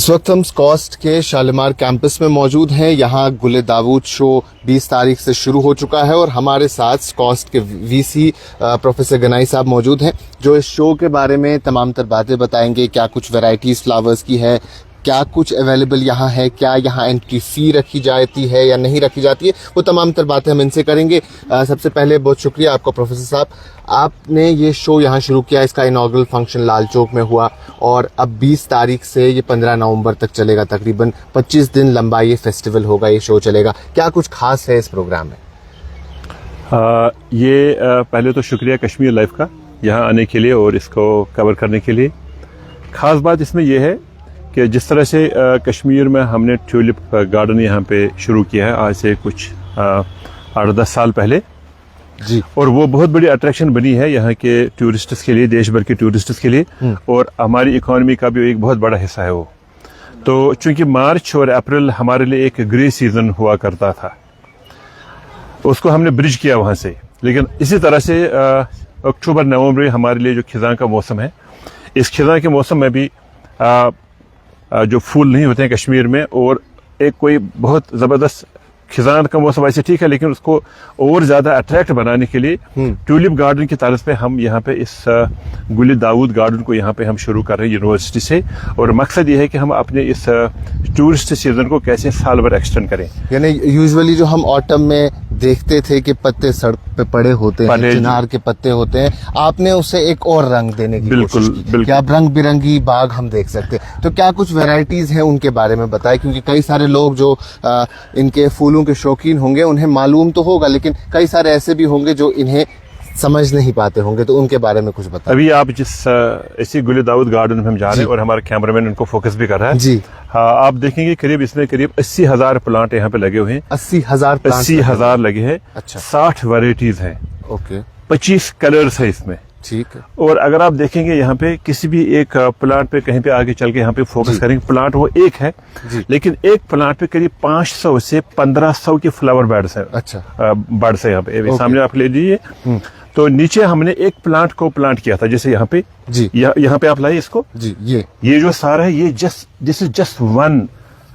इस वक्त हम स्कॉस्ट के शालीमार कैंपस में मौजूद हैं। यहाँ गुले दाऊद शो 20 तारीख से शुरू हो चुका है और हमारे साथ स्कॉस्ट के वीसी प्रोफेसर गनाई साहब मौजूद हैं, जो इस शो के बारे में तमाम तर बातें बताएंगे। क्या कुछ वैरायटीज़ फ्लावर्स की है, क्या कुछ अवेलेबल यहाँ है, क्या यहाँ एंट्री फ़ी रखी जाती है या नहीं रखी जाती है, वो तमाम तर बातें हम इनसे करेंगे। सबसे पहले बहुत शुक्रिया आपका प्रोफेसर साहब, आपने ये शो यहाँ शुरू किया। इसका इनॉग्रल फंक्शन लाल चौक में हुआ और अब 20 तारीख से ये 15 नवंबर तक चलेगा। तकरीबन 25 दिन लंबा ये फेस्टिवल होगा, ये शो चलेगा। क्या कुछ खास है इस प्रोग्राम में? पहले तो शुक्रिया कश्मीर लाइफ का यहाँ आने के लिए और इसको कवर करने के लिए। ख़ास बात इसमें यह है कि जिस तरह से कश्मीर में हमने ट्यूलिप गार्डन यहाँ पे शुरू किया है आज से कुछ 8-10 साल पहले जी, और वो बहुत बड़ी अट्रैक्शन बनी है यहाँ के टूरिस्ट्स के लिए, देश भर के टूरिस्ट्स के लिए, और हमारी इकोनॉमी का भी एक बहुत बड़ा हिस्सा है वो। तो चूंकि मार्च और अप्रैल हमारे लिए एक ग्रे सीजन हुआ करता था, उसको हमने ब्रिज किया वहाँ से। लेकिन इसी तरह से अक्टूबर नवंबर हमारे लिए जो खिज़ां का मौसम है, इस खिज़ां के मौसम में भी जो फूल नहीं होते हैं कश्मीर में, और एक कोई बहुत ज़बरदस्त खिज़ां का मौसम ऐसे ठीक है, लेकिन उसको और ज़्यादा अट्रैक्ट बनाने के लिए ट्यूलिप गार्डन की तरफ पे हम यहाँ पे इस गुले दाऊद गार्डन को यहाँ पे हम शुरू कर रहे हैं यूनिवर्सिटी से। और मकसद ये है कि हम अपने इस टूरिस्ट सीजन को कैसे साल भर एक्सटेंड करें। यानी यूजुअली जो हम ऑटम में देखते थे कि पत्ते सड़क पे पड़े होते हैं, चिनार के पत्ते होते हैं, आपने उसे एक और रंग देने की कोशिश की कि अब रंग बिरंगी बाग हम देख सकते हैं। तो क्या कुछ वैरायटीज हैं, उनके बारे में बताएं, क्योंकि कई सारे लोग जो इनके फूलों के शौकीन होंगे उन्हें मालूम तो होगा, लेकिन कई सारे ऐसे भी होंगे जो इन्हें समझ नहीं पाते होंगे, तो उनके बारे में कुछ बताएं। अभी आप जिस इसी गुले दाऊद गार्डन में हम जा रहे हैं और हमारा कैमरामैन उनको फोकस भी कर रहा है जी, हाँ, आप देखेंगे करीब 80,000 प्लांट यहाँ पे लगे हुए हैं। 80,000 लगे हैं। अच्छा, 60 वैरायटीज हैं। ओके, 25 कलर्स है इसमें। ठीक है। और अगर आप देखेंगे यहाँ पे किसी भी एक प्लांट पे कहीं पे आगे चल के यहाँ पे फोकस करेंगे, प्लांट वो एक है जी, लेकिन एक प्लांट पे करीब 500 से 1500 के फ्लावर बर्ड्स हैं। अच्छा, बर्ड्स है यहाँ पे सामने आप ले लीजिए। तो नीचे हमने एक प्लांट को प्लांट किया था, जैसे यहाँ पे जी, यहाँ पे आप लाइए इसको जी, ये जो सारा है, ये this is just one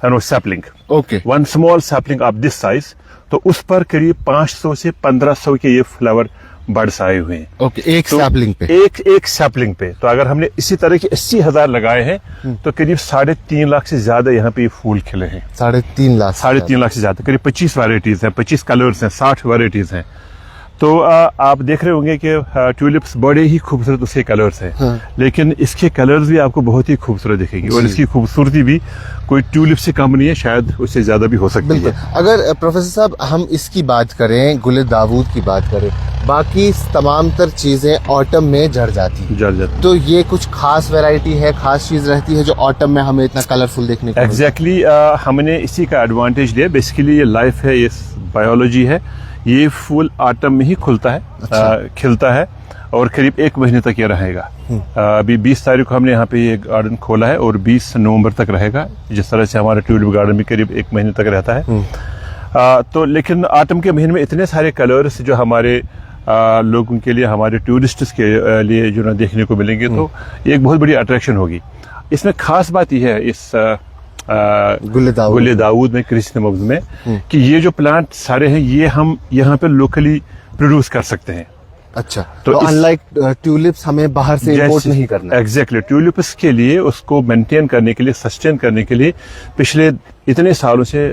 sapling, okay, one small sapling of this size. तो उस पर करीब 500 से 1500 के ये फ्लावर बर्ड्स आए हुए हैं। ओके, एक तो सैपलिंग पे, एक सैपलिंग पे। तो अगर हमने इसी तरह के 80,000 लगाए हैं तो करीब 3.5 लाख से ज्यादा यहाँ पे फूल खिले हैं। 3.5 लाख, 3.5 लाख से ज्यादा, करीब 25 वैरायटीज हैं, 25 कलर्स हैं, 60 वैरायटीज हैं। तो आप देख रहे होंगे कि ट्यूलिप्स बड़े ही खूबसूरत उसके कलर्स हैं। हाँ, लेकिन इसके कलर्स भी आपको बहुत ही खूबसूरत दिखेंगे और इसकी खूबसूरती भी कोई ट्यूलिप से कम नहीं है, शायद उससे ज्यादा भी हो सकती है। अगर प्रोफेसर साहब हम इसकी बात करें, गुले दाऊद की बात करें, बाकी तमाम तर चीजें ऑटम में झड़ जाती, तो ये कुछ खास वैरायटी है, खास चीज रहती है जो ऑटम में हमें इतना कलरफुल देखने को एग्जैक्टली हमने इसी का एडवांटेज लिया। बेसिकली ये लाइफ है, ये बायोलॉजी है। ये फूल ऑटम में ही खुलता है, अच्छा, खिलता है और करीब 1 महीने तक ये रहेगा। अभी 20 तारीख को हमने यहाँ पे ये गार्डन खोला है और 20 नवंबर तक रहेगा। जिस तरह से हमारा ट्यूलिप गार्डन भी करीब 1 महीने तक रहता है। तो लेकिन ऑटम के महीने में इतने सारे कलर्स जो हमारे लोगों के लिए, हमारे टूरिस्ट्स के लिए जो ना देखने को मिलेंगे, तो ये एक बहुत बड़ी अट्रैक्शन होगी। इसमें खास बात यह है इस गुले दाऊद में, क्रिसमस में, कि ये जो प्लांट सारे हैं ये हम यहाँ पे लोकली प्रोड्यूस कर सकते हैं। अच्छा, तो अनलाइक ट्यूलिप्स हमें बाहर से इंपोर्ट नहीं करना। एग्जैक्टली, ट्यूलिप्स के लिए उसको मेंटेन करने के लिए, सस्टेन करने के लिए पिछले इतने सालों से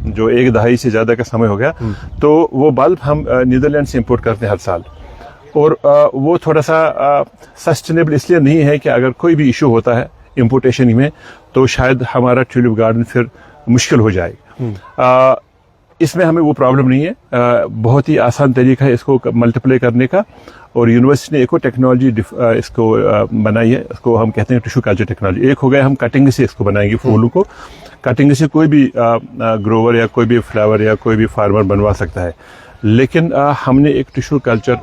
जो 1 दहाई से ज्यादा का समय हो गया, तो वो बल्ब हम नीदरलैंड से इंपोर्ट करते हैं हर साल। और वो थोड़ा सा सस्टेनेबल इसलिए नहीं है कि अगर कोई भी इशू होता है इंपोर्टेशन में तो शायद हमारा ट्यूलिप गार्डन फिर मुश्किल हो जाएगा। इसमें हमें वो प्रॉब्लम नहीं है। बहुत ही आसान तरीका है इसको मल्टीप्लाई करने का, और यूनिवर्सिटी ने एको टेक्नोलॉजी इसको बनाई है। इसको हम कहते हैं टिश्यू कल्चर टेक्नोलॉजी। एक हो गया हम कटिंग से इसको बनाएंगे फूलों को। कटिंग से कोई भी ग्रोवर या कोई भी फ्लावर या कोई भी फार्मर बनवा सकता है, लेकिन हमने एक टिश्यू कल्चर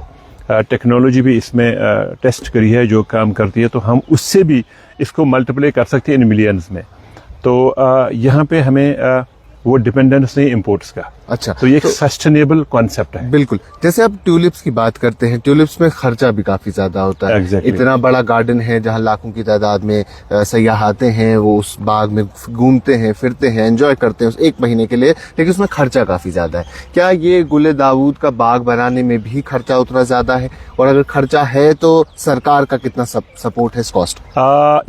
टेक्नोलॉजी भी इसमें टेस्ट करी है जो काम करती है, तो हम उससे भी इसको मल्टीप्लाई कर सकते हैं इन मिलियंस में। तो यहाँ पे हमें वो डिपेंडेंस नहीं इम्पोर्ट्स का। अच्छा, तो ये एक सस्टेनेबल कॉन्सेप्ट है। बिल्कुल। जैसे आप ट्यूलिप्स की बात करते हैं, ट्यूलिप्स में खर्चा भी काफी ज्यादा होता है। Exactly. इतना बड़ा गार्डन है जहाँ लाखों की तादाद में सयाह आते हैं, वो उस बाग में घूमते हैं, फिरते हैं, एंजॉय करते हैं उस एक महीने के लिए, लेकिन उसमें खर्चा काफी ज्यादा है। क्या ये गुले दाऊद का बाग बनाने में भी खर्चा उतना ज्यादा है, और अगर खर्चा है तो सरकार का कितना सपोर्ट है इस कॉस्ट?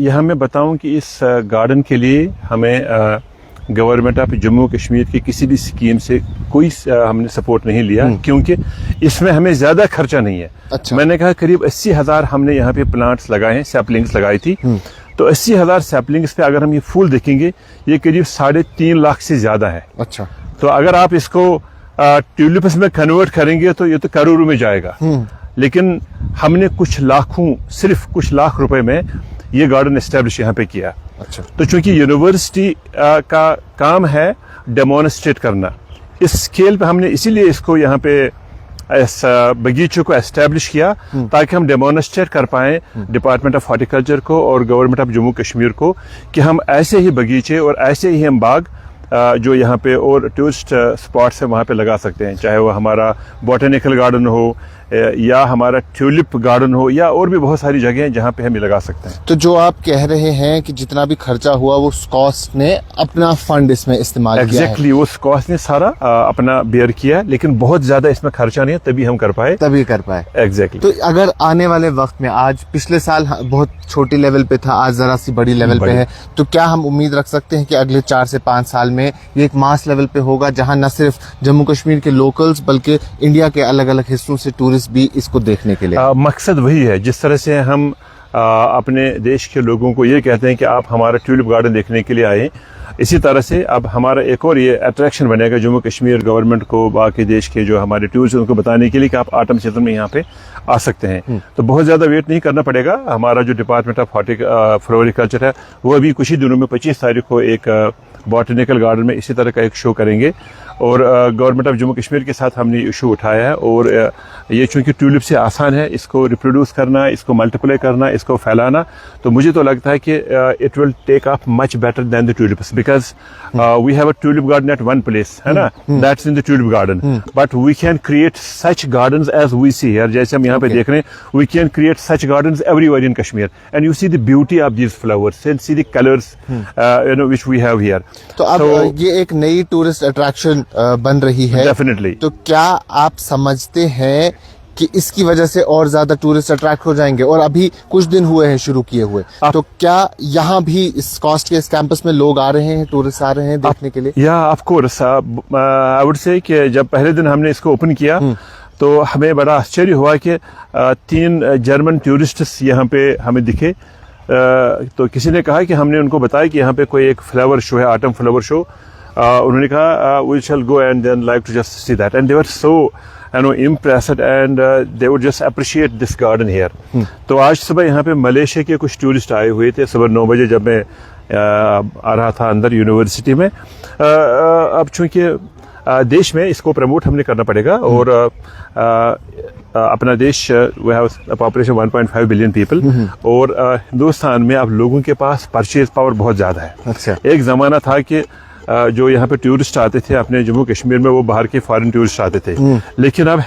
यहाँ मैं बताऊं कि इस गार्डन के लिए हमें गवर्नमेंट ऑफ जम्मू कश्मीर की किसी भी स्कीम से कोई हमने सपोर्ट नहीं लिया, क्योंकि इसमें हमें ज्यादा खर्चा नहीं है। अच्छा। मैंने कहा करीब 80,000 हमने यहाँ पे प्लांट्स लगाए हैं, सैपलिंग्स लगाई थी। तो 80,000 सैपलिंग्स पे अगर हम ये फूल देखेंगे, ये करीब 3.5 लाख से ज्यादा है। अच्छा। तो अगर आप इसको ट्यूलिप्स में कन्वर्ट करेंगे तो ये तो करोड़ों में जाएगा। लेकिन हमने सिर्फ कुछ लाख रुपए में ये गार्डन एस्टेब्लिश यहाँ पे किया। अच्छा। तो चूंकि यूनिवर्सिटी का काम है डेमोन्स्ट्रेट करना, इस स्केल पे हमने इसीलिए इसको यहाँ पे इस बगीचों को एस्टेब्लिश किया, ताकि हम डेमोन्स्ट्रेट कर पाएं डिपार्टमेंट ऑफ हॉर्टिकल्चर को और गवर्नमेंट ऑफ जम्मू कश्मीर को कि हम ऐसे ही बगीचे और ऐसे ही हम बाग जो यहाँ पे और टूरिस्ट स्पॉट्स है वहाँ पे लगा सकते हैं, चाहे वो हमारा बॉटेनिकल गार्डन हो या हमारा ट्यूलिप गार्डन हो या और भी बहुत सारी जगह हैं जहाँ पे हम ये लगा सकते हैं। तो जो आप कह रहे हैं कि जितना भी खर्चा हुआ वो कॉस्ट ने अपना फंड इसमें इस्तेमाल किया है। एग्जैक्टली, वो कॉस्ट ने सारा अपना बेयर किया है, लेकिन बहुत ज्यादा इसमें खर्चा नहीं है, तभी हम कर पाए। एग्जैक्टली। तो अगर आने वाले वक्त में, आज पिछले साल बहुत छोटी लेवल पे था, आज जरा सी बड़ी लेवल पे है, तो क्या हम उम्मीद रख सकते हैं कि अगले 4 से 5 साल में ये एक मास लेवल पे होगा, जहां न सिर्फ जम्मू कश्मीर के लोकल्स बल्कि इंडिया के अलग अलग हिस्सों से टूरिस्ट भी इसको देखने के लिए? मकसद वही है। जिस तरह से हम अपने देश के लोगों को ये कहते हैं कि आप हमारा ट्यूलिप गार्डन देखने के लिए आए, इसी तरह से अब हमारा एक और ये अट्रैक्शन बनेगा जम्मू कश्मीर गवर्नमेंट को, बाकी देश के जो हमारे टूरिस्ट उनको बताने के लिए कि आप ऑटम सीजन में यहाँ पे आ सकते हैं। तो बहुत ज्यादा वेट नहीं करना पड़ेगा। हमारा जो डिपार्टमेंट ऑफ फ्लोरिकल्चर है वो अभी कुछ ही दिनों में 25 तारीख को एक बॉटनिकल गार्डन में इसी तरह का एक शो करेंगे, और गवर्नमेंट ऑफ जम्मू कश्मीर के साथ हमने इशू उठाया है। और ये चूंकि ट्यूलिप से आसान है इसको रिप्रोड्यूस करना, इसको मल्टीप्लाई करना, इसको फैलाना, तो मुझे तो लगता है कि it will take of much better than the tulips, because we have a tulip garden at one place, है ना, that's in the tulip garden, but we can create such gardens as we see here, जैसे हम यहाँ पे देख रहे हैं, we can create such gardens everywhere in Kashmir, and you see the beauty of these flowers and see the colours you know which we have here. तो अब ये एक नई टूरिस्ट अट्रैक्शन बन रही है। डेफिनेटली। तो क्या आप समझते हैं कि इसकी वजह से और ज्यादा टूरिस्ट अट्रैक्ट हो जाएंगे? और अभी कुछ दिन हुए हैं शुरू किए हुए, तो क्या यहाँ भी इस कॉस्ट के इस कैंपस में लोग आ रहे हैं, टूरिस्ट आ रहे हैं देखने के लिए? या of course, I would say कि जब पहले दिन हमने इसको ओपन किया तो हमें बड़ा आश्चर्य हुआ कि 3 जर्मन टूरिस्ट्स यहाँ पे हमें दिखे। तो किसी ने कहा कि हमने उनको बताया कि यहाँ पे कोई एक फ्लावर शो है, ऑटम फ्लावर शो। उन्होंने कहा we shall go and then like to just see that, and they were so you know impressed and they would just appreciate this garden here. तो आज सुबह यहाँ पे मलेशिया के कुछ टूरिस्ट आए हुए थे, सुबह 9 बजे जब मैं आ रहा था अंदर यूनिवर्सिटी में। अब चूंकि देश में इसको प्रमोट हमने करना पड़ेगा, और अपना देश we have population 1.5 billion people, और हिंदुस्तान में अब लोगों के पास परचेज पावर बहुत ज्यादा है। अच्छा। एक जमाना था कि जो यहाँ पे टूरिस्ट आते थे अपने जम्मू कश्मीर में, वो बाहर के फॉरेन टूरिस्ट आते थे, लेकिन अब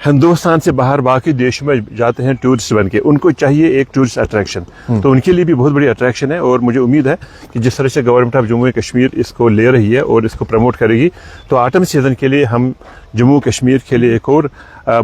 हिंदुस्तान से बाहर बाकी देशों में जाते हैं टूरिस्ट बन के, उनको चाहिए एक टूरिस्ट अट्रैक्शन। तो उनके लिए भी बहुत बड़ी अट्रैक्शन है, और मुझे उम्मीद है कि जिस तरह से गवर्नमेंट ऑफ जम्मू कश्मीर इसको ले रही है और इसको प्रमोट करेगी, तो ऑटम सीजन के लिए हम जम्मू कश्मीर के लिए एक और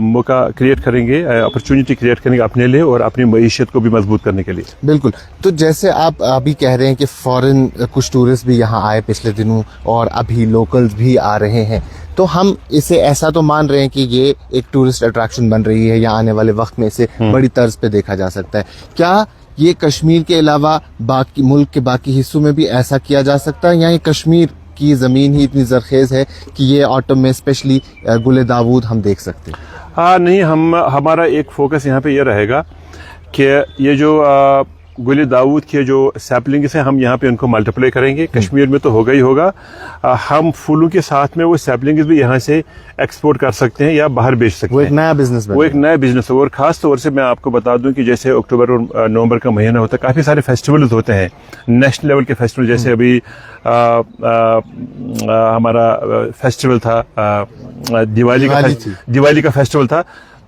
मौका क्रिएट करेंगे, अपॉर्चुनिटी क्रिएट करेंगे अपने लिए और अपनी मईशत को भी मजबूत करने के लिए। बिल्कुल। तो जैसे आप अभी कह रहे हैं कि फॉरेन कुछ टूरिस्ट भी यहाँ आए पिछले दिनों, और अभी लोकल्स भी आ रहे हैं, तो हम इसे ऐसा तो मान रहे हैं कि ये एक टूरिस्ट अट्रैक्शन बन रही है, या आने वाले वक्त में इसे बड़ी तर्ज पे देखा जा सकता है। क्या ये कश्मीर के अलावा बाकी मुल्क के बाकी हिस्सों में भी ऐसा किया जा सकता है, या ये कश्मीर की जमीन ही इतनी जरखेज है कि ये ऑटम में स्पेशली गुले दाऊद हम देख सकते हैं? नहीं, हमारा एक फोकस यहाँ पे ये रहेगा कि ये जो गुल दाऊद के जो सैपलिंग्स हैं हम यहाँ पे उनको मल्टीप्लाई करेंगे। कश्मीर में तो होगा ही होगा, हम फूलों के साथ में वो सैपलिंग्स भी यहाँ से एक्सपोर्ट कर सकते हैं या बाहर बेच सकते हैं। वो एक नया बिजनेस वो एक नया बिजनेस है। और खास तौर से मैं आपको बता दूं कि जैसे अक्टूबर और नवंबर का महीना होता है, काफी सारे फेस्टिवल्स होते हैं नेशनल लेवल के फेस्टिवल। जैसे अभी हमारा फेस्टिवल था दिवाली का फेस्टिवल था,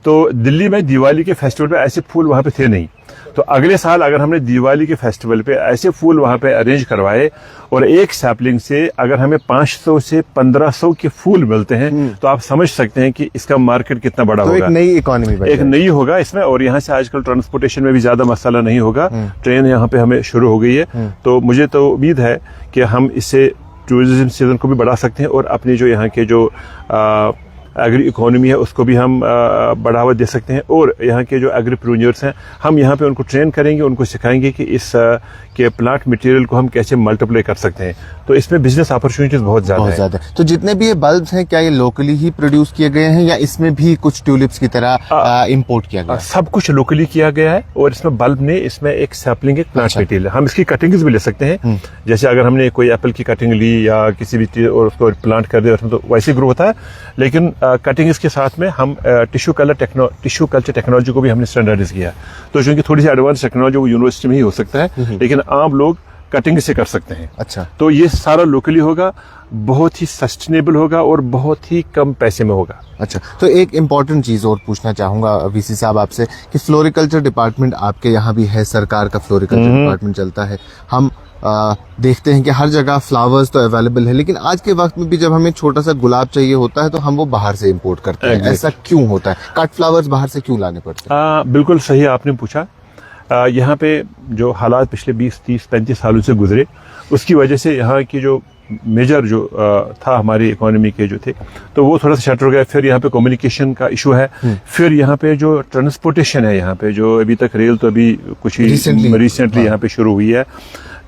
तो दिल्ली में दिवाली के फेस्टिवल पे ऐसे फूल वहां पे थे नहीं। तो अगले साल अगर हमने दिवाली के फेस्टिवल पे ऐसे फूल वहां पे अरेंज करवाए और एक सैपलिंग से अगर हमें 500 से 1500 के फूल मिलते हैं, तो आप समझ सकते हैं कि इसका मार्केट कितना बड़ा होगा। एक नई इकोनॉमी, एक नई होगा इसमें। और यहाँ से आजकल ट्रांसपोर्टेशन में भी ज्यादा मसाला नहीं होगा, ट्रेन यहाँ पे हमें शुरू हो गई है। तो मुझे तो उम्मीद है कि हम इससे टूरिज्म सीजन को भी बढ़ा सकते हैं और अपनी जो यहाँ के जो एग्री इकोनॉमी है उसको भी हम बढ़ावा दे सकते हैं। और यहाँ के जो एग्रीप्रेन्योर्स हैं हम यहाँ पे उनको ट्रेन करेंगे, उनको सिखाएंगे कि इस के प्लांट मटेरियल को हम कैसे मल्टीप्लाई कर सकते हैं। तो इसमें बिजनेस अपॉर्चुनिटीज बहुत ज्यादा है। तो जितने भी ये बल्ब्स हैं, क्या ये लोकली ही प्रोड्यूस किए गए हैं या इसमें भी कुछ ट्यूलिप्स की तरह इंपोर्ट किया गया? सब कुछ लोकली किया गया है। और इसमें बल्ब ने इसमें एक सैपलिंग, एक प्लांट मटेरियल है। हम इसकी कटिंग्स भी ले सकते हैं। जैसे अगर हमने कोई एप्पल की कटिंग ली या किसी भी चीज और उसको प्लांट कर दिया, उसमें तो वैसे ग्रो होता है। लेकिन कटिंग्स के साथ में हम टिश्यू कल्चर टेक्नोलॉजी को भी हमने स्टैंडर्डाइज किया। तो चूंकि थोड़ी सी एडवांस टेक्नोलॉजी वो यूनिवर्सिटी में ही हो सकता है, लेकिन आम लोग कटिंग से कर सकते हैं। अच्छा, तो ये सारा लोकली होगा, बहुत ही सस्टेनेबल होगा और बहुत ही कम पैसे में होगा। अच्छा, तो एक इम्पॉर्टेंट चीज और पूछना चाहूंगा वीसी साहब आपसे कि फ्लोरिकल्चर डिपार्टमेंट आपके यहाँ भी है, सरकार का फ्लोरिकल्चर डिपार्टमेंट चलता है। हम देखते हैं कि हर जगह फ्लावर्स तो अवेलेबल है, लेकिन आज के वक्त में भी जब हमें छोटा सा गुलाब चाहिए होता है तो हम वो बाहर से इंपोर्ट करते हैं। ऐसा क्यों होता है? कट फ्लावर्स बाहर से क्यों लाने पड़ते हैं? बिल्कुल सही आपने पूछा। यहाँ पे जो हालात पिछले 20, 30, 35 सालों से गुजरे, उसकी वजह से यहाँ की जो मेजर जो था हमारी इकोनॉमी के जो थे, तो वो थोड़ा सा शट हो गया। फिर यहाँ पे कम्युनिकेशन का इशू है। फिर यहाँ पे जो ट्रांसपोर्टेशन है, यहाँ पे जो अभी तक रेल तो अभी कुछ ही रिसेंटली यहाँ पे शुरू हुई है।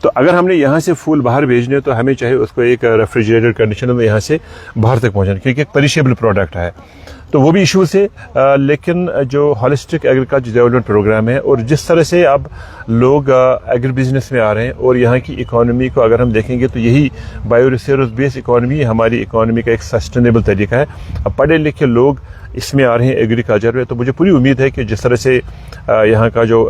तो अगर हमने यहाँ से फूल बाहर भेजने तो हमें चाहे उसको एक रेफ्रिजरेटेड कंडीशन में यहाँ से बाहर तक पहुँचाना, क्योंकि एक पेरिशेबल प्रोडक्ट है। तो वो भी इशू से लेकिन जो होलिस्टिक एग्रीकल्चर डेवलपमेंट प्रोग्राम है और जिस तरह से अब लोग एग्री बिजनेस में आ रहे हैं और यहाँ की इकोनॉमी को अगर हम देखेंगे तो यही बायो रिसोर्स बेस्ड इकोनॉमी हमारी इकोनॉमी का एक सस्टेनेबल तरीका है। अब पढ़े लिखे लोग इसमें आ रहे हैं एग्रीकल्चर में, तो मुझे पूरी उम्मीद है कि जिस तरह से यहाँ का जो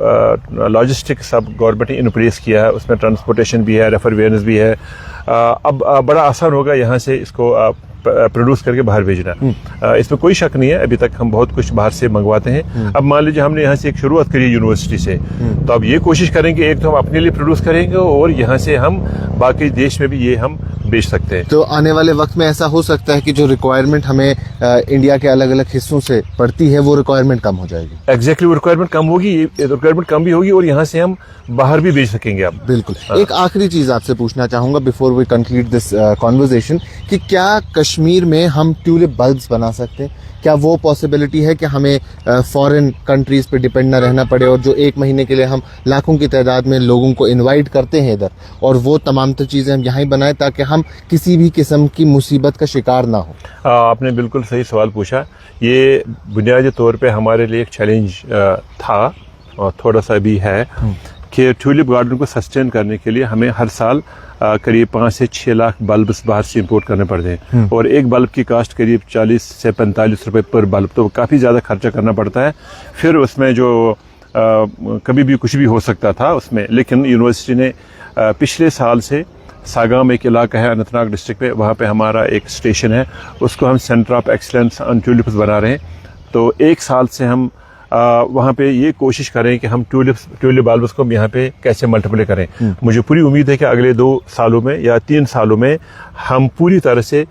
लॉजिस्टिक सब गवर्नमेंट ने इन प्लेस किया है, उसमें ट्रांसपोर्टेशन भी है, रेफर वेयरनेस भी है, अब बड़ा आसान होगा यहाँ से इसको प्रोड्यूस करके बाहर भेजना। इसमें कोई शक नहीं है। अभी तक हम बहुत कुछ बाहर से मंगवाते हैं। अब मान लीजिए हमने यहाँ से एक शुरुआत करी यूनिवर्सिटी से, तो अब ये कोशिश करेंगे एक तो हम अपने लिए प्रोड्यूस करेंगे और यहाँ से हम बाकी देश में भी ये हम बेच सकते हैं। तो आने वाले वक्त में ऐसा हो सकता है कि जो रिक्वायरमेंट हमें इंडिया के अलग अलग हिस्सों से पड़ती है वो रिक्वायरमेंट कम हो जाएगी। एग्जैक्टली, वो रिक्वायरमेंट कम होगी, रिक्वायरमेंट कम भी होगी और यहाँ से हम बाहर भी बेच सकेंगे। अब बिल्कुल। एक आखिरी चीज आपसे पूछना चाहूंगा before we conclude this conversation कि क्या कश्मीर में हम ट्यूलिप बल्ब्स बना सकते हैं? क्या वो पॉसिबिलिटी है कि हमें फॉरेन कंट्रीज पे डिपेंड न रहना पड़े और जो एक महीने के लिए हम लाखों की तादाद में लोगों को इनवाइट करते हैं इधर, और वो तमाम तो चीज़ें हम यहाँ ही बनाएं ताकि हम किसी भी किस्म की मुसीबत का शिकार ना हो? आपने बिल्कुल सही सवाल पूछा। ये बुनियादी तौर पे हमारे लिए एक चैलेंज था और थोड़ा सा भी है कि ट्यूलिप गार्डन को सस्टेन करने के लिए हमें हर साल करीब 5 से 6 लाख बल्ब्स बाहर से इंपोर्ट करने पड़ते हैं और एक बल्ब की कास्ट करीब 40 से 45 रुपए पर बल्ब, तो काफ़ी ज़्यादा खर्चा करना पड़ता है। फिर उसमें जो कभी भी कुछ भी हो सकता था उसमें, लेकिन यूनिवर्सिटी ने पिछले साल से सागाम एक इलाका है अनंतनाग डिस्ट्रिक्ट में, वहाँ पे हमारा एक स्टेशन है, उसको हम centre of excellence on tulips बना रहे हैं। तो एक साल से हम वहाँ पे ये कोशिश करें कि हम ट्यूलिप बल्ब्स को यहाँ पे कैसे मल्टीप्लाई करें। मुझे पूरी उम्मीद है कि अगले 2 सालों में या 3 सालों में हम पूरी तरह से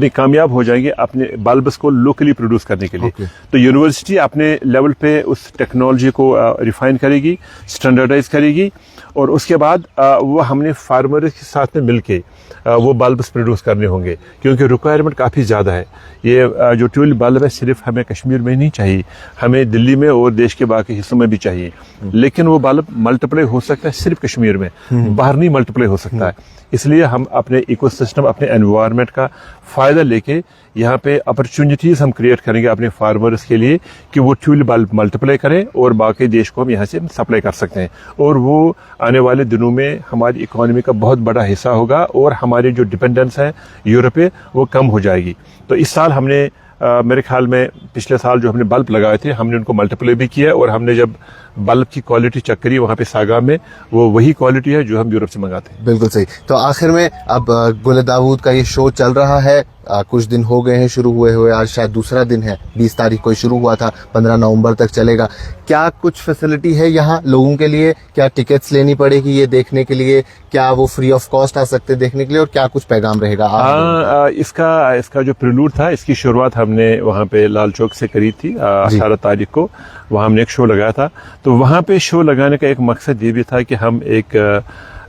कामयाब हो जाएंगे अपने बल्ब्स को लोकली प्रोड्यूस करने के लिए। तो यूनिवर्सिटी अपने लेवल पे उस टेक्नोलॉजी को रिफाइन करेगी, स्टैंडर्डाइज करेगी और उसके बाद वो हमने फार्मर के साथ में मिलके वो बल्ब्स प्रोड्यूस करने होंगे, क्योंकि रिक्वायरमेंट काफ़ी ज़्यादा है। ये जो ट्यूलिप बल्ब है सिर्फ हमें कश्मीर में नहीं चाहिए, हमें दिल्ली में और देश के बाकी हिस्सों में भी चाहिए, लेकिन वो बल्ब मल्टीप्लाई हो सकता है सिर्फ कश्मीर में, बाहर नहीं मल्टीप्लाई हो सकता है। इसलिए हम अपने इकोसिस्टम, अपने एनवायरनमेंट का फ़ायदा लेके यहाँ पे अपॉर्चुनिटीज़ हम क्रिएट करेंगे अपने फार्मर्स के लिए कि वो ट्यूलिप बल्ब मल्टीप्लाई करें और बाकी देश को हम यहाँ से सप्लाई कर सकते हैं, और वो आने वाले दिनों में हमारी इकोनॉमी का बहुत बड़ा हिस्सा होगा और हमारी जो डिपेंडेंस है यूरोप पे वो कम हो जाएगी। तो इस साल हमने मेरे ख्याल में पिछले साल जो हमने बल्ब लगाए थे हमने उनको मल्टीप्लाई भी किया, और हमने जब बल्ब की क्वालिटी चेक करी वहाँ पे सागाम में, वो वही क्वालिटी है जो हम यूरोप से मंगाते हैं। बिल्कुल सही। तो आखिर में अब गुल दाऊद का ये शो चल रहा है, कुछ दिन हो गए हैं शुरू हुए, आज शायद दूसरा दिन है, 20 तारीख को शुरू हुआ था, 15 नवंबर तक चलेगा। क्या कुछ फैसिलिटी है यहाँ लोगों के लिए? क्या टिकट्स लेनी पड़ेगी ये देखने के लिए? क्या वो फ्री ऑफ कॉस्ट आ सकते हैं देखने के लिए? और क्या कुछ पैगाम रहेगा? इसका जो प्रिलूड था, इसकी शुरुआत हमने वहाँ पे लाल चौक से करी थी 18 तारीख को। वहाँ हमने एक शो लगाया था। तो वहाँ पे शो लगाने का एक मकसद ये भी था कि हम एक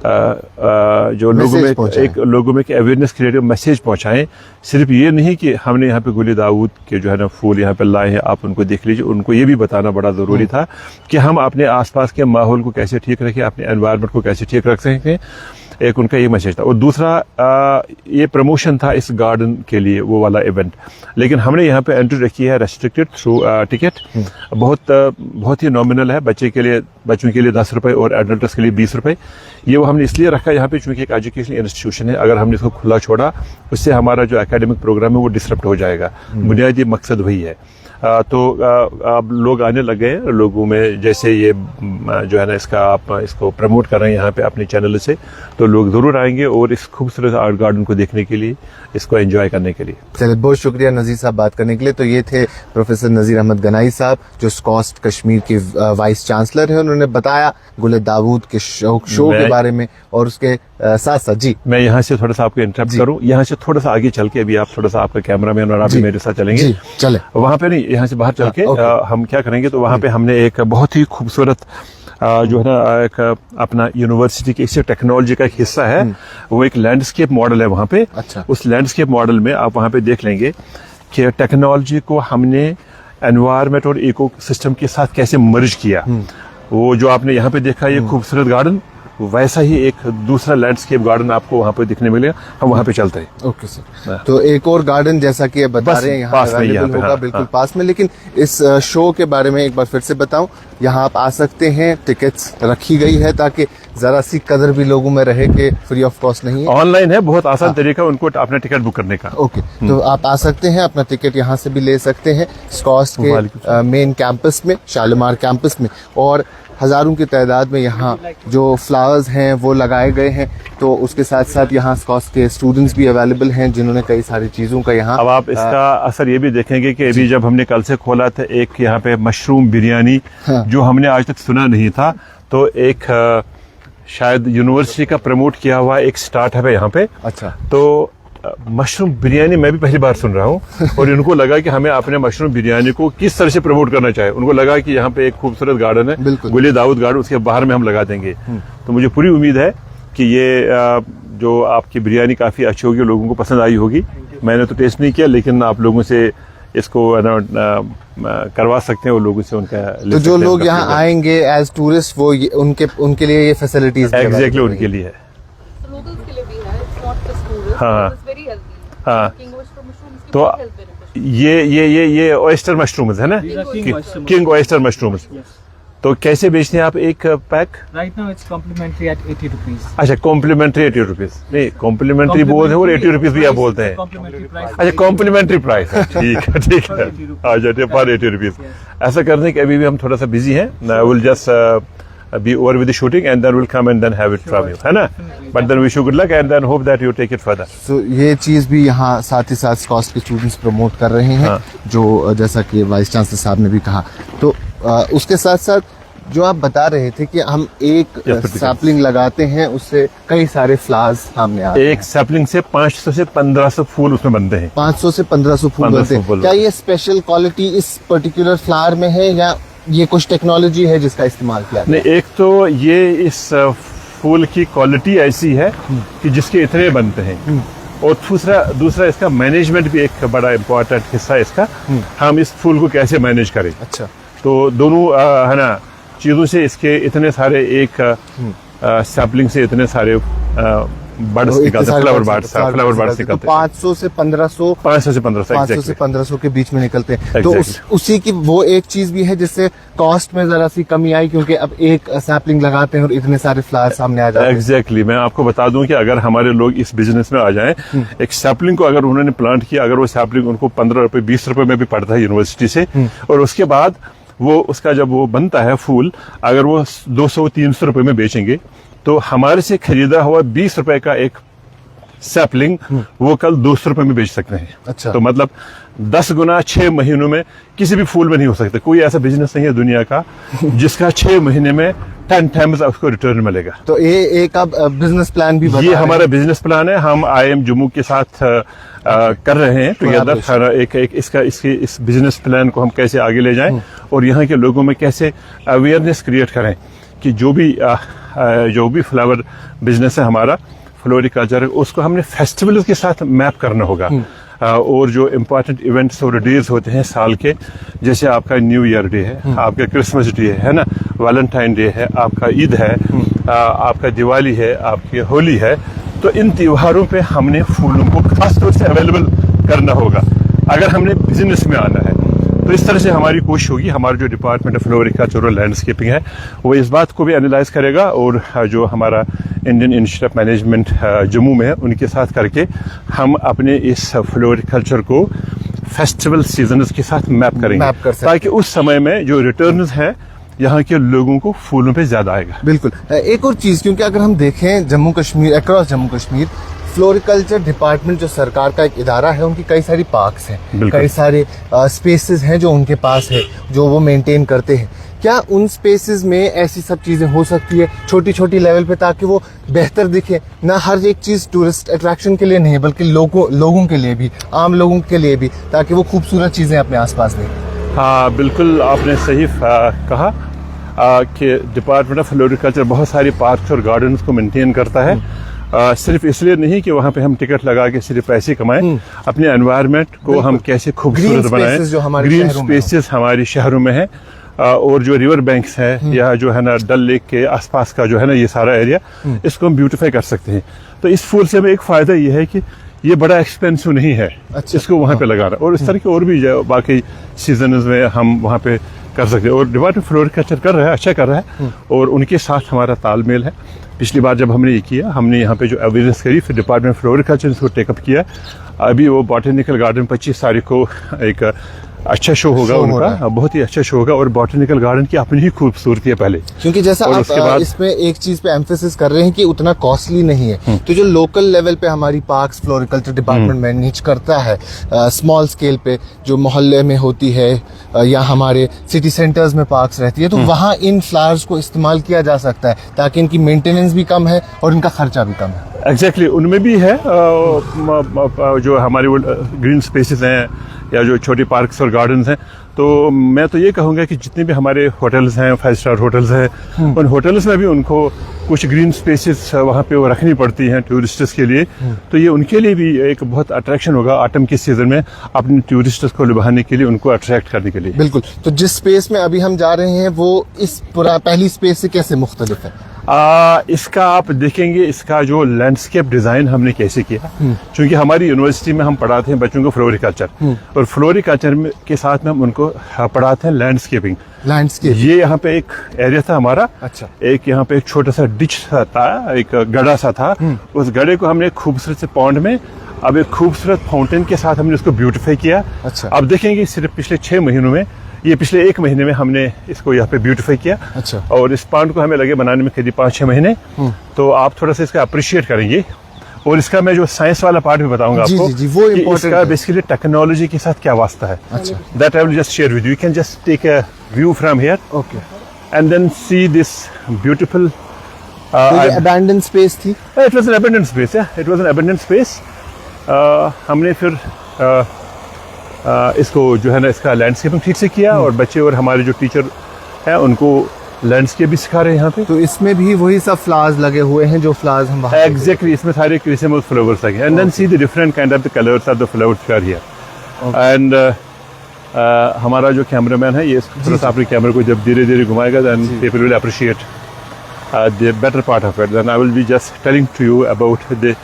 जो लोगों में अवेयरनेस क्रिएटिव मैसेज पहुंचाएं। सिर्फ ये नहीं कि हमने यहाँ पे गुल दाऊद के जो है ना फूल यहाँ पे लाए हैं, आप उनको देख लीजिए, उनको ये भी बताना बड़ा ज़रूरी था कि हम अपने आसपास के माहौल को कैसे ठीक रखें, अपने एनवायरनमेंट को कैसे ठीक रख सकें। एक उनका ये मैसेज था, और दूसरा ये प्रमोशन था इस गार्डन के लिए, वो वाला इवेंट। लेकिन हमने यहाँ पे एंट्री रखी है रेस्ट्रिक्टेड थ्रू टिकट, बहुत ही नॉमिनल है। बच्चों के लिए 10 रुपए और एडल्ट्स के लिए 20 रुपए। ये वो हमने इसलिए रखा यहाँ पे चूंकि एक एजुकेशनल इंस्टीट्यूशन है, अगर हमने इसको खुला छोड़ा उससे हमारा जो एकेडमिक प्रोग्राम है वो डिसरप्ट हो जाएगा। बुनियादी मकसद वही है। तो अब लोग आने लगे हैं, लोगों में जैसे ये जो है ना इसका आप इसको प्रमोट कर रहे हैं यहाँ पे अपने चैनल से, तो लोग ज़रूर आएंगे और इस खूबसूरत आर्ट गार्डन को देखने के लिए, इसको एंजॉय करने के लिए। चलिए, बहुत शुक्रिया नज़ीर साहब बात करने के लिए। तो ये थे प्रोफेसर नज़ीर अहमद गनाई साहब, जो स्कॉस्ट कश्मीर के वाइस चांसलर हैं। उन्होंने बताया गुल दाऊद के शो के बारे में, और उसके साथ साथ जी मैं यहाँ से थोड़ा सा आपको इंटरप्ट करूँ, यहाँ से थोड़ा सा आगे चल के, अभी आप थोड़ा सा आपका कैमरामैन और आप भी मेरे साथ चलेंगे, चले वहाँ पे नहीं, यहाँ से बाहर चल के हम क्या करेंगे, तो वहाँ पे हमने एक बहुत ही खूबसूरत जो है ना एक अपना यूनिवर्सिटी के इसी टेक्नोलॉजी का एक हिस्सा है, वो एक लैंडस्केप मॉडल है वहाँ पे। अच्छा। उस लैंडस्केप मॉडल में आप वहाँ पे देख लेंगे कि टेक्नोलॉजी को हमने एनवायरनमेंट और इको सिस्टम के साथ कैसे मर्ज किया। वो जो आपने यहाँ पे देखा ये खूबसूरत गार्डन, वैसा ही एक दूसरा लैंडस्केप गार्डन आपको वहाँ पे दिखने मिलेगा। हम वहाँ पे चलते हैं। Okay sir. तो एक और गार्डन जैसा कि बता रहे हैं यहाँ अवेलेबल होगा, बिल्कुल पास में। लेकिन इस शो के बारे में एक बार फिर से बताऊं, यहाँ आप आ सकते हैं, टिकट्स रखी गई है ताकि जरा सी कदर भी लोगों में रहे कि फ्री ऑफ कॉस्ट नहीं है। ऑनलाइन है, बहुत आसान तरीका उनको अपना टिकट बुक करने का। ओके, तो आप आ सकते हैं, अपना टिकट यहाँ से भी ले सकते हैं स्कॉस्ट के मेन कैंपस में, शालीमार कैंपस में। और हजारों की तादाद में यहाँ जो फ्लावर्स हैं वो लगाए गए हैं। तो उसके साथ साथ यहाँ स्कॉस्ट के स्टूडेंट्स भी अवेलेबल हैं जिन्होंने कई सारी चीज़ों का यहाँ। अब आप इसका असर ये भी देखेंगे कि अभी जब हमने कल से खोला था एक यहाँ पे मशरूम बिरयानी, जो हमने आज तक सुना नहीं था, तो एक शायद यूनिवर्सिटी का प्रमोट किया हुआ एक स्टार्टअप है यहाँ पे। अच्छा। तो मशरूम बिरयानी मैं भी पहली बार सुन रहा हूँ, और इनको लगा कि हमें अपने मशरूम बिरयानी को किस तरह से प्रमोट करना चाहिए। उनको लगा कि यहाँ पे एक खूबसूरत गार्डन है गुल दाऊद गार्डन, उसके बाहर में हम लगा देंगे। तो मुझे पूरी उम्मीद है कि ये जो आपकी बिरयानी काफ़ी अच्छी होगी, लोगों को पसंद आई होगी। मैंने तो टेस्ट नहीं किया, लेकिन आप लोगों से इसको करवा सकते हैं, वो लोगों से उनका। तो जो लोग यहाँ आएंगे एज टूरिस्ट, वो उनके लिए ये फैसिलिटीज एग्जैक्टली उनके लिए है। हाँ हाँ। तो ये ऑयस्टर मशरूम्स है ना, किंग ऑयस्टर मशरूम्स। तो कैसे बेचते हैं आप एक pack? Right now it's complimentary at 80 rupees. अच्छा, कॉम्प्लीमेंट्री 80 रुपीज। नहीं, कॉम्प्लीमेंट्री बोलते हैं और 80 रुपीज भी आप बोलते हैं। अच्छा, कॉम्प्लीमेंट्री प्राइस है। ठीक है, ठीक है। अच्छा, पर 80 रुपीज। ऐसा करने के अभी भी हम थोड़ा सा बिजी हैं। आई will just be over with the shooting and then we'll come and then have it from you, है ना? But then wish you good luck and then hope that you take it further. So ये चीज भी यहाँ साथ ही साथ स्कॉस्ट के students promote कर रहे हैं। जो जैसा कि वाइस चांसलर साहब ने भी कहा। तो उसके साथ साथ जो आप बता रहे थे कि हम एक सैपलिंग लगाते हैं, उससे कई सारे फ्लावर्स सामने आते हैं। एक सैपलिंग से 500 से 1500 फूल उसमें बनते हैं। 500 से 1500 फूल बनते हैं। क्या ये स्पेशल क्वालिटी इस पर्टिकुलर फ्लावर में है, या ये कुछ टेक्नोलॉजी है जिसका इस्तेमाल किया? नहीं, एक तो ये इस फूल की क्वालिटी ऐसी है कि जिसके इतने बनते हैं, और दूसरा इसका मैनेजमेंट भी एक बड़ा इम्पोर्टेंट हिस्सा है इसका। हम इस फूल को कैसे मैनेज करें। अच्छा। तो दोनों है ना चीज़ों से इसके इतने सारे एक सैपलिंग से इतने सारे बर्ड्स निकलते हैं, फ्लावर बर्ड्स निकलते हैं। 500 से 1500 500 से 1500 500 से एग्जैक्टली 1500 के बीच में निकलते हैं। तो Exactly. उसी की वो एक चीज भी है जिससे कॉस्ट में जरा सी कमी आई, क्योंकि अब एक सैपलिंग लगाते हैं और इतने सारे फ्लावर सामने आ जाते हैं। एग्जैक्टली मैं आपको बता दूं कि अगर हमारे लोग इस बिजनेस में आ जाएं, एक सैपलिंग को अगर उन्होंने प्लांट किया, अगर वो सैपलिंग उनको 15 रुपए 20 रुपए में भी पड़ता है यूनिवर्सिटी से, और उसके बाद वो उसका जब वो बनता है फूल, अगर वो 200-300 रुपए में बेचेंगे, तो हमारे से खरीदा हुआ 20 रुपए का एक सैपलिंग वो कल 200 रुपए में बेच सकते हैं। अच्छा। तो मतलब 10 गुना 6 महीनों में किसी भी फूल में नहीं हो सकता। कोई ऐसा बिजनेस नहीं है दुनिया का जिसका 6 महीने में 10 टाइम्स उसको रिटर्न मिलेगा। तो ये एक अब बिजनेस प्लान भी बता ये रहे हैं। हमारा बिजनेस प्लान है। हम IIM जम्मू के साथ कर रहे हैं टुगेदर इस बिजनेस प्लान को हम कैसे आगे ले जाएं और यहाँ के लोगों में कैसे अवेयरनेस क्रिएट करें कि जो भी फ्लावर बिजनेस है हमारा, फ्लोरिकल्चर, उसको हमने फेस्टिवल्स के साथ मैप करना होगा। और जो इम्पोर्टेंट इवेंट्स और डेज होते हैं साल के, जैसे आपका न्यू ईयर डे है, आपका क्रिसमस डे है ना, वैलेंटाइन डे है, आपका ईद है, आपका दिवाली है, आपकी होली है, तो इन त्योहारों पे हमने फूलों को खास तौर से अवेलेबल करना होगा अगर हमने बिजनेस में आना है। तो इस तरह से हमारी कोशिश होगी। हमारा जो डिपार्टमेंट ऑफ फ्लोरिकल्चर और लैंडस्केपिंग है वो इस बात को भी एनालाइज करेगा, और जो हमारा Indian institute of management Jammu में है उनके साथ करके हम अपने इस फ्लोरिकल्चर को फेस्टिवल सीजन्स के साथ मैप करेंगे, ताकि उस समय में जो रिटर्न्स है यहाँ के लोगों को फूलों पे ज्यादा आएगा। बिल्कुल। एक और चीज, क्योंकि अगर हम देखें Jammu Kashmir, across Jammu Kashmir, floriculture department जो सरकार का एक इदारा है, उनकी कई सारी पार्क्स हैं, कई सारे स्पेसेस हैं जो उनके पास है, जो वो मेंटेन करते हैं। क्या उन स्पेसेस में ऐसी सब चीजें हो सकती है छोटी छोटी लेवल पे, ताकि वो बेहतर दिखे? ना हर एक चीज टूरिस्ट अट्रैक्शन के लिए नहीं है, बल्कि लोगों के लिए भी, आम लोगों के लिए भी, ताकि वो खूबसूरत चीजें अपने आसपास देखें। हाँ बिल्कुल, आपने सही कहा कि डिपार्टमेंट ऑफ फ्लोरिकल्चर बहुत सारी पार्क्स और गार्डन्स को मेंटेन करता है। सिर्फ इसलिए नहीं कि वहाँ पे हम टिकट लगा के सिर्फ पैसे कमाएं, अपने एनवायरनमेंट को हम कैसे खूबसूरत बनाएं। ग्रीन स्पेसेस हमारे शहरों में है, और जो रिवर बैंक्स है या जो है ना डल लेक के आसपास का जो है ना ये सारा एरिया, इसको हम ब्यूटिफाई कर सकते हैं। तो इस फूल से हमें एक फायदा ये है कि ये बड़ा एक्सपेंसिव नहीं है। अच्छा। इसको वहाँ पे लगाना, और इस तरह के और भी बाकी सीजन में हम वहाँ पे कर सकते हैं। और डिपार्टमेंट फ्लोरिकल्चर कर रहा है, अच्छा कर रहा है, और उनके साथ हमारा तालमेल है। पिछली बार जब हमने ये किया, हमने यहाँ पे जो अवेयरनेस करी, फिर डिपार्टमेंट फ्लोरिकल्चर इसको टेकअप किया। अभी वो बॉटनिकल गार्डन 25 तारीख को एक अच्छा शो होगा उनका, बहुत ही अच्छा शो होगा। और बॉटनिकल गार्डन की अपनी ही खूबसूरती है पहले, क्योंकि जैसा आप इसमें एक चीज पे एम्फेसिस कर रहे हैं कि उतना कॉस्टली नहीं है। तो जो लोकल लेवल पे हमारी पार्क्स फ्लोरिकल्चर डिपार्टमेंट मैनेज करता है, स्मॉल स्केल पे जो मोहल्ले में होती है या हमारे सिटी सेंटर्स में पार्क्स रहती है, तो वहाँ इन फ्लावर्स को इस्तेमाल किया जा सकता है, ताकि इनकी मेंटेनेंस भी कम है और इनका खर्चा भी कम है। एग्जैक्टली, उनमें भी है जो हमारे वो ग्रीन स्पेसेस हैं या जो छोटी पार्क्स और गार्डन्स हैं। तो मैं तो ये कहूँगा कि जितने भी हमारे होटल्स हैं, 5 स्टार होटल्स हैं, उन होटल्स में भी उनको कुछ ग्रीन स्पेसेस वहाँ पे वो रखनी पड़ती हैं टूरिस्टर्स के लिए। तो ये उनके लिए भी एक बहुत अट्रैक्शन होगा ऑटम के सीजन में, अपने टूरिस्टर्स को लुभाने के लिए, उनको अट्रैक्ट करने के लिए। बिल्कुल। तो जिस स्पेस में अभी हम जा रहे हैं वो इस पहली स्पेस से कैसे मुख्तलिफ है? इसका आप देखेंगे, इसका जो लैंडस्केप डिजाइन हमने कैसे किया, क्योंकि हमारी यूनिवर्सिटी में हम पढ़ाते हैं बच्चों को फ्लोरिकल्चर, और फ्लोरिकल्चर के साथ में हम उनको पढ़ाते हैं लैंडस्केपिंग। ये यहाँ पे एक एरिया था हमारा। अच्छा। एक यहाँ पे एक छोटा सा डिच था, एक गड्ढा सा था। उस गड्ढे को हमने खूबसूरत से पॉन्ड में अब एक खूबसूरत फाउंटेन के साथ हमने उसको ब्यूटिफाई किया। अच्छा। अब देखेंगे सिर्फ पिछले 6 महीनों में, ये पिछले 1 महीने में हमने इसको यहाँ पे ब्यूटिफाई किया। अच्छा। और इस पॉन्ड को हमें लगे बनाने में करीब 5-6 महीने। तो आप थोड़ा सा इसका अप्रिशिएट करेंगे, और इसका मैं जो साइंस वाला पार्ट भी बताऊंगा आपको, वो कि इसका बेसिकली टेक्नोलॉजी के साथ क्या वास्ता है। अच्छा। That I will just share with you. You can just take a view from here, okay, and then see this beautiful abandon space थी। It was an abandon space, it was an abandon space. हमने फिर इसको जो है ना इसका landscaping ठीक से किया, और बच्चे और हमारे जो टीचर हैं उनको लैंडस्केप भी सिखा रहे हैं यहाँ पे। तो इसमें भी वही सब फ्लावर्स लगे हुए हैं जो फ्लावर्स हम वहाँ एग्जैक्टली, इसमें सारे क्रिसमस फ्लावर्स लगे, and then see the different kind of the colours of the flowers are here. And हमारा जो कैमरामैन है, ये थोड़ा सा अपने कैमरे को जब धीरे धीरे घुमाएगा, then people will appreciate the better part of it. Then I will be just telling to you about the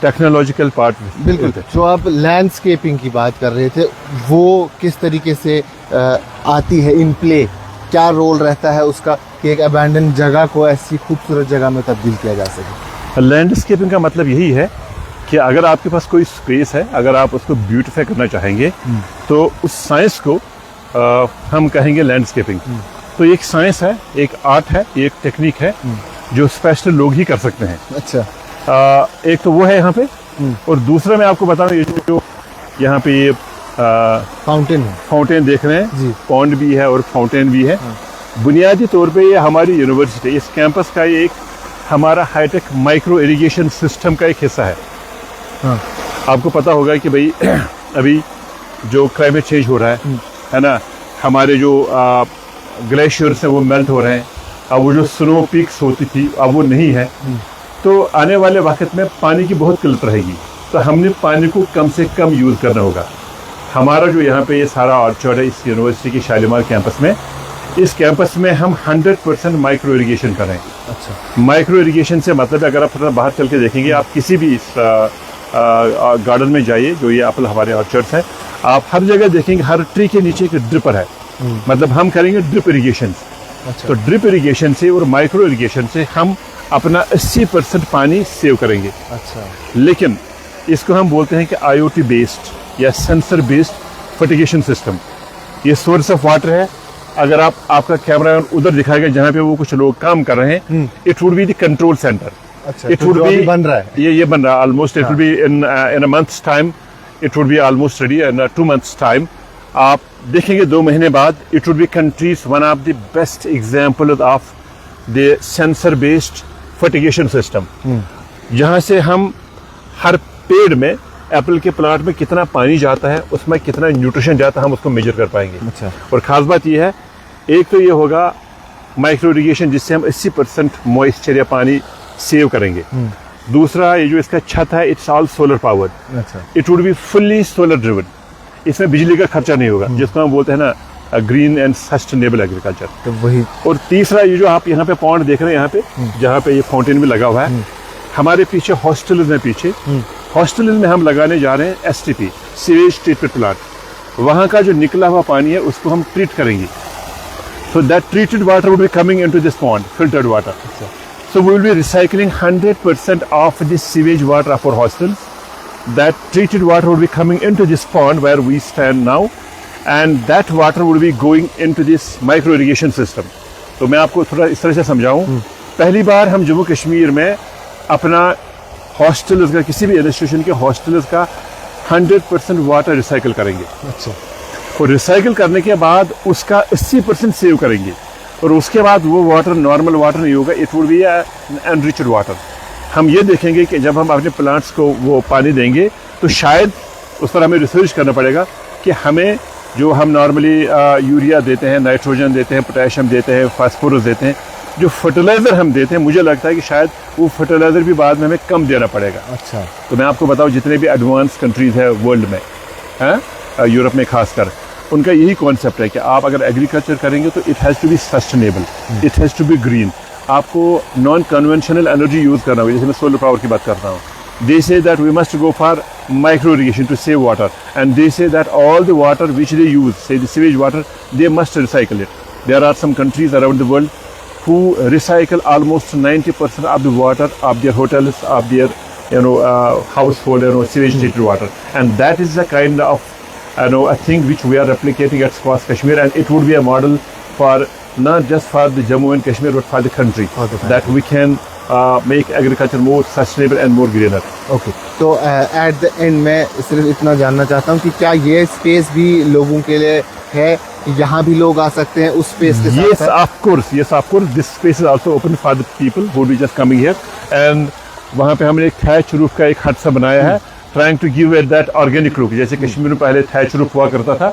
technological part. बिल्कुल। जो आप लैंडस्केपिंग की बात कर रहे थे, वो किस तरीके से आती है इन प्ले, क्या रोल रहता है उसका कि एक अबैंडन जगह को ऐसी खूबसूरत जगह में तब्दील किया जा सके? लैंडस्केपिंग का मतलब यही है कि अगर आपके पास कोई स्पेस है, अगर आप उसको ब्यूटीफाई करना चाहेंगे, तो उस साइंस को हम कहेंगे लैंडस्केपिंग। तो एक साइंस है, एक आर्ट है, एक टेक्निक है जो स्पेशल लोग ही कर सकते हैं। अच्छा। एक तो वो है यहाँ पे, और दूसरा मैं आपको बताऊं, ये जो यहाँ पे ये फाउंटेन है, फाउंटेन देख रहे हैं, जी। पॉन्ड भी है और फाउंटेन भी है। बुनियादी तौर पे ये हमारी यूनिवर्सिटी, इस कैंपस का ये एक हमारा हाईटेक माइक्रो इरिगेशन सिस्टम का एक हिस्सा है। हाँ। आपको पता होगा कि भाई अभी जो क्लाइमेट चेंज हो रहा है ना, हमारे जो ग्लेशियर्स हैं वो मेल्ट हो रहे हैं। अब वो जो स्नो पीक्स होती थी अब वो नहीं है, तो आने वाले वक्त में पानी की बहुत किल्लत रहेगी। तो हमने पानी को कम से कम यूज़ करना होगा। हमारा जो यहाँ पे ये सारा ऑर्चर्ड है इस यूनिवर्सिटी की शालीमार कैंपस में, इस कैंपस में हम 100% माइक्रो इरिगेशन कर रहे हैं। अच्छा। माइक्रो इरिगेशन से मतलब अगर आप थोड़ा बाहर चल के देखेंगे, आप किसी भी इस गार्डन में जाइए, जो ये एप्पल हमारे ऑर्चर्ड्स हैं, आप हर जगह देखेंगे हर ट्री के नीचे एक ड्रिपर है। मतलब हम करेंगे ड्रिप इरिगेशन। अच्छा। तो ड्रिप इरिगेशन से और माइक्रो इरिगेशन से हम अपना 80% पानी सेव करेंगे। अच्छा। लेकिन इसको हम बोलते हैं कि IoT बेस्ड या सेंसर बेस्ड फर्टिगेशन सिस्टम। ये सोर्स ऑफ वाटर है। अगर आपका कैमरा उधर दिखाएगा जहाँ पे वो कुछ लोग काम कर रहे हैं, it would be the control centre. अच्छा। इट तो वुड जो अभी बी बन रहा है, ये बन रहा है almost. It would be in a months time, it would be almost ready in 2 months time. आप देखेंगे 2 महीने बाद it would be countries one of the best example of the sensor based fertigation system, जहाँ से हम हर पेड़ में, Apple के प्लांट में कितना पानी जाता है, उसमें कितना न्यूट्रिशन जाता है, हम उसको मेजर कर पाएंगे। अच्छा। और खास बात यह है, एक तो ये होगा माइक्रो इरिगेशन जिससे हम 80% मॉइस्चर या पानी सेव करेंगे। दूसरा, ये जो इसका छत है, इट्स ऑल सोलर पावर्ड। अच्छा। It would be fully solar driven. इसमें बिजली का खर्चा नहीं होगा, जिसको हम बोलते हैं ना ग्रीन एंड सस्टेनेबल एग्रीकल्चर। तो वही। और तीसरा, ये जो आप यहाँ पे पॉन्ड देख रहे हैं, यहाँ पे जहाँ पे ये फाउंटेन भी लगा हुआ है, हमारे पीछे हॉस्टल्स में, पीछे हॉस्टल्स में हम लगाने जा रहे हैं STP, सीवेज ट्रीटमेंट प्लांट। वहाँ का जो निकला हुआ पानी है उसको हम ट्रीट करेंगे। So that treated water would be coming into this pond, filtered water. So we will be recycling 100% of the sewage water of our hostels. That treated water would be coming into this pond where we stand now, and that water would be going into this micro irrigation system. तो मैं आपको थोड़ा इस तरह से समझाऊं। पहली बार हम जम्मू कश्मीर में अपना हॉस्टल्स का, किसी भी इंस्टीट्यूशन के हॉस्टल्स का 100% वाटर रिसाइकिल करेंगे। अच्छा। और रिसाइकिल करने के बाद उसका 80% सेव करेंगे, और उसके बाद वो वाटर नॉर्मल वाटर नहीं होगा, it would be enriched water. हम ये देखेंगे कि जब हम अपने प्लांट्स को वो पानी देंगे, तो शायद उस पर हमें रिसर्च करना पड़ेगा कि हमें जो हम नॉर्मली यूरिया देते हैं, नाइट्रोजन देते हैं, पोटेशियम देते हैं, फास्फोरस देते हैं, जो फर्टिलाइज़र हम देते हैं, मुझे लगता है कि शायद वो फर्टिलाइज़र भी बाद में हमें कम देना पड़ेगा। अच्छा। तो मैं आपको बताऊं, जितने भी एडवांस कंट्रीज़ है वर्ल्ड में, यूरोप में खासकर, उनका यही कॉन्सेप्ट है कि आप अगर एग्रीकल्चर करेंगे तो it has to be sustainable, it has to be green. आपको नॉन कन्वेंशनल एनर्जी यूज़ करना होगा, जैसे मैं सोलर पावर की बात करता हूँ। They say that we must go for micro irrigation to save water, and they say that all the water which they use, say the sewage water, they must recycle it. There are some countries around the world who recycle almost 90% of the water of their hotels, of their household sewage treated water, and that is the kind of a thing which we are replicating at SCOSS Kashmir, and it would be a model for not just for the Jammu and Kashmir but for the country, that we can make agriculture more sustainable and more greener. Okay. तो at the end मैं सिर्फ इतना जानना चाहता हूँ कि क्या ये स्पेस भी लोगों के लिए है, यहाँ भी लोग आ सकते हैं उस स्पेस के साथ? Yes, of course. This space is also open for the people who will be just coming here, and वहाँ पे हमने एक थैच रूफ का एक हट सा बनाया है, trying to give it that organic look, जैसे कश्मीर में पहले थैच रूफ हुआ करता था,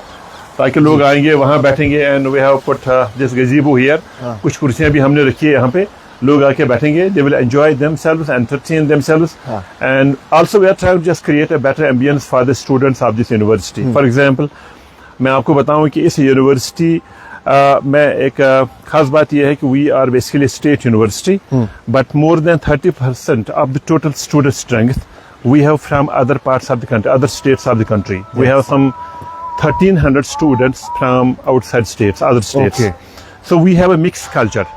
ताकि लोग आएंगे वहाँ बैठेंगे। And we have put this gazebo here, कुछ कुर्सियाँ भी हमने रखी है यहाँ पे, लोग आके बैठेंगे, they will enjoy themselves, entertain themselves, and also we are trying to just create a better ambience for the students of this university. For example, मैं आपको बताऊं कि इस यूनिवर्सिटी मैं एक खास बात यह है कि we are basically state university, but more than 30% of the total student strength we have from other parts of the country, other states of the country. We have some 1,300 students from outside states, other states. Okay. So we have a mixed culture.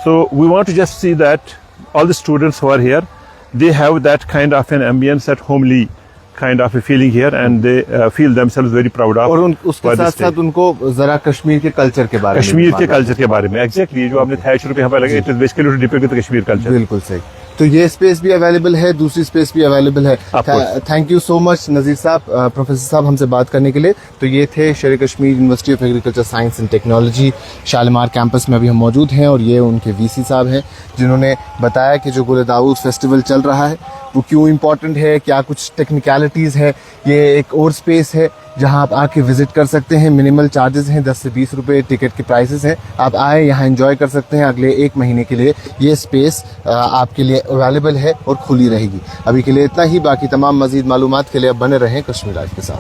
So we want to just see that all the students who are here, they have that kind of an ambience, that homely kind of a feeling here, and they feel themselves very proud of. और उसके what they साथ say. साथ उनको जरा कश्मीर के culture के बारे में कश्मीर भी के मालूम कल्चर के बारे में एग्जैक्टली जो आपने थैच रुपये यहाँ पे लगे, it is basically to depict the Kashmir culture. बिल्कुल सही. तो ये स्पेस भी अवेलेबल है, दूसरी स्पेस भी अवेलेबल है. थैंक यू सो मच नज़ीर साहब, प्रोफेसर साहब, हमसे बात करने के लिए. तो ये थे शेर Kashmir university of agriculture science and technology Shalimar campus में अभी हम मौजूद हैं, और ये उनके वीसी साहब हैं जिन्होंने बताया कि जो गुल दाऊद फेस्टिवल चल रहा है वो क्यों इम्पोर्टेंट है, क्या कुछ टेक्निकलिटीज़ है. ये एक और स्पेस है जहां आप आके विजिट कर सकते हैं. मिनिमल चार्जेस हैं, 10 से 20 रुपए टिकट के प्राइसेस हैं. आप आए यहाँ एंजॉय कर सकते हैं. अगले 1 महीने के लिए ये स्पेस आपके लिए अवेलेबल है और खुली रहेगी. अभी के लिए इतना ही. बाकी तमाम मजीद मालूमात के लिए आप बने रहें कश्मीर लाइव के साथ.